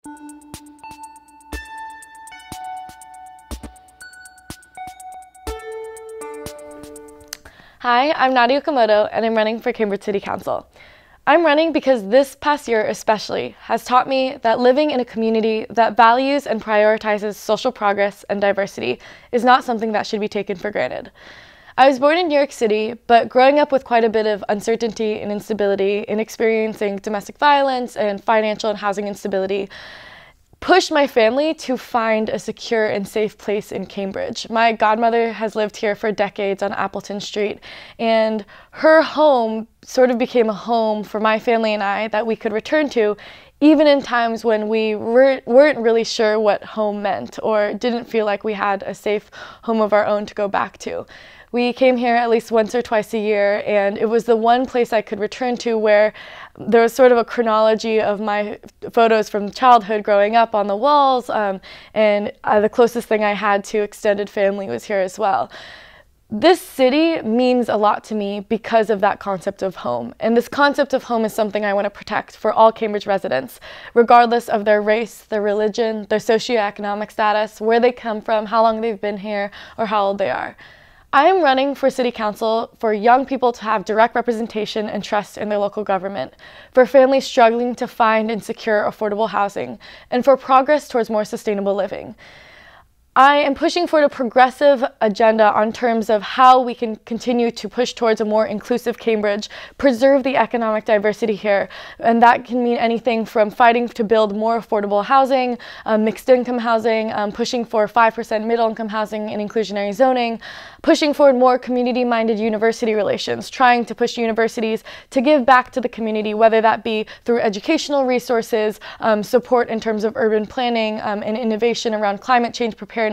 Hi, I'm Nadya and I'm running for Cambridge City Council. I'm running because this past year especially has taught me that living in a community that values and prioritizes social progress and diversity is not something that should be taken for granted. I was born in New York City, but growing up with quite a bit of uncertainty and instability in experiencing domestic violence and financial and housing instability, pushed my family to find a secure and safe place in Cambridge. My godmother has lived here for decades on Appleton Street, and her home sort of became a home for my family and I that we could return to even in times when we weren't really sure what home meant or didn't feel like we had a safe home of our own to go back to. We came here at least once or twice a year, and it was the one place I could return to where there was sort of a chronology of my photos from childhood growing up on the walls, and the closest thing I had to extended family was here as well. This city means a lot to me because of that concept of home. And this concept of home is something I want to protect for all Cambridge residents, regardless of their race, their religion, their socioeconomic status, where they come from, how long they've been here, or how old they are. I am running for City Council for young people to have direct representation and trust in their local government, for families struggling to find and secure affordable housing, and for progress towards more sustainable living. I am pushing for a progressive agenda on terms of how we can continue to push towards a more inclusive Cambridge, preserve the economic diversity here, and that can mean anything from fighting to build more affordable housing, mixed income housing, pushing for 5% middle income housing and inclusionary zoning, pushing for more community-minded university relations, trying to push universities to give back to the community, whether that be through educational resources, support in terms of urban planning, and innovation around climate change preparedness,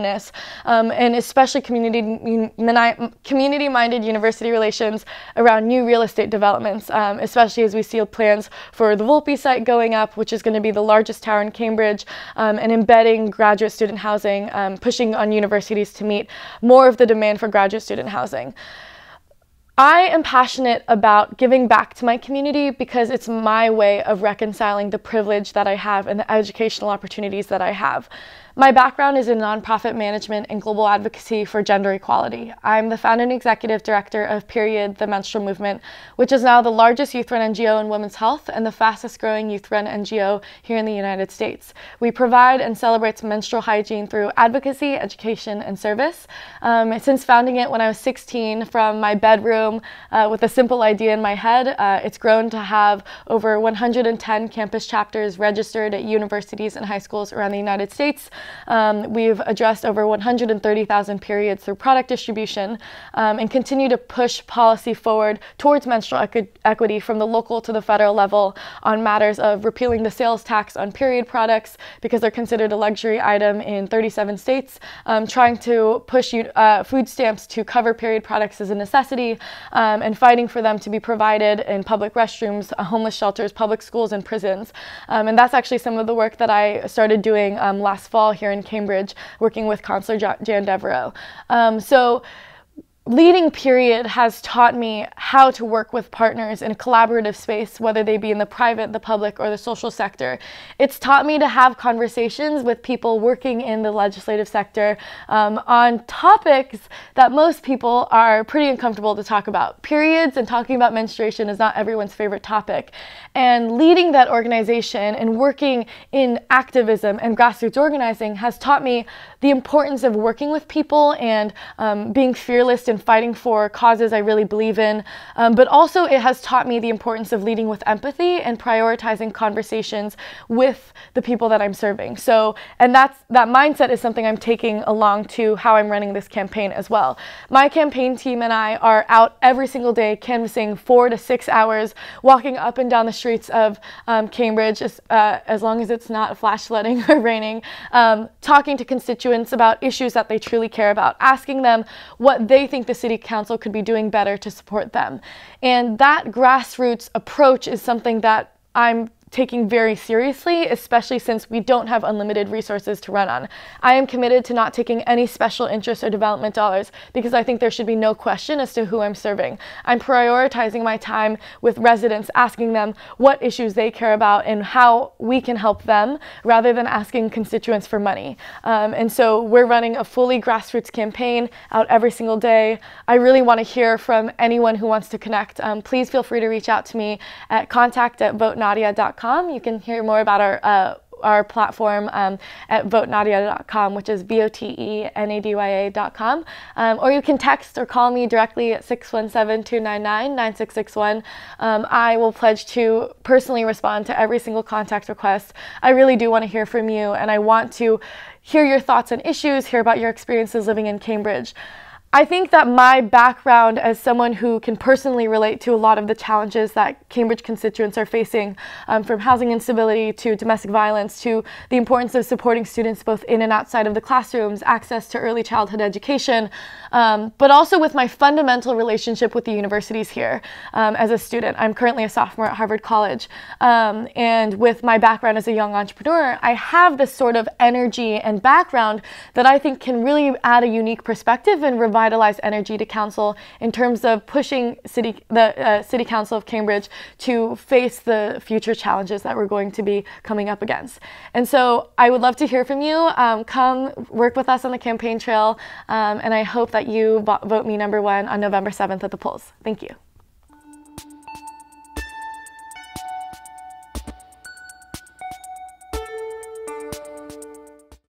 and especially community-minded university relations around new real estate developments, especially as we see plans for the Volpe site going up, which is going to be the largest tower in Cambridge, and embedding graduate student housing, pushing on universities to meet more of the demand for graduate student housing. I am passionate about giving back to my community because it's my way of reconciling the privilege that I have and the educational opportunities that I have. My background is in nonprofit management and global advocacy for gender equality. I'm the founder and executive director of Period, the Menstrual Movement, which is now the largest youth-run NGO in women's health and the fastest-growing youth-run NGO here in the United States. We provide and celebrate menstrual hygiene through advocacy, education, and service. Since founding it when I was 16 from my bedroom with a simple idea in my head, it's grown to have over 110 campus chapters registered at universities and high schools around the United States. We've addressed over 130,000 periods through product distribution, and continue to push policy forward towards menstrual equity from the local to the federal level on matters of repealing the sales tax on period products because they're considered a luxury item in 37 states, trying to push food stamps to cover period products as a necessity, and fighting for them to be provided in public restrooms, homeless shelters, public schools, and prisons. And that's actually some of the work that I started doing last fall here in Cambridge, working with Counselor Jan Devereaux. So leading Period has taught me how to work with partners in a collaborative space, whether they be in the private, the public, or the social sector. It's taught me to have conversations with people working in the legislative sector on topics that most people are pretty uncomfortable to talk about. Periods and talking about menstruation is not everyone's favorite topic. And leading that organization and working in activism and grassroots organizing has taught me the importance of working with people and being fearless and fighting for causes I really believe in, but also it has taught me the importance of leading with empathy and prioritizing conversations with the people that I'm serving. So, and that mindset is something I'm taking along to how I'm running this campaign as well. My campaign team and I are out every single day canvassing 4 to 6 hours, walking up and down the streets of Cambridge, as long as it's not flash flooding or raining, talking to constituents about issues that they truly care about, asking them what they think the City Council could be doing better to support them. And that grassroots approach is something that I'm taking very seriously, especially since we don't have unlimited resources to run on. I am committed to not taking any special interest or development dollars because I think there should be no question as to who I'm serving. I'm prioritizing my time with residents, asking them what issues they care about and how we can help them rather than asking constituents for money. And so we're running a fully grassroots campaign out every single day. I really want to hear from anyone who wants to connect. Please feel free to reach out to me at contact@votenadya.com. You can hear more about our platform at votenadya.com, which is votenadya.com. Or you can text or call me directly at 617-299-9661. I will pledge to personally respond to every single contact request. I really do want to hear from you, and I want to hear your thoughts on issues, hear about your experiences living in Cambridge. I think that my background as someone who can personally relate to a lot of the challenges that Cambridge constituents are facing, from housing instability to domestic violence to the importance of supporting students both in and outside of the classrooms, access to early childhood education, but also with my fundamental relationship with the universities here as a student. I'm currently a sophomore at Harvard College, and with my background as a young entrepreneur, I have this sort of energy and background that I think can really add a unique perspective and revitalize energy to council in terms of pushing the City Council of Cambridge to face the future challenges that we're going to be coming up against. And so I would love to hear from you. Come work with us on the campaign trail, and I hope that you vote me #1 on November 7th at the polls. Thank you.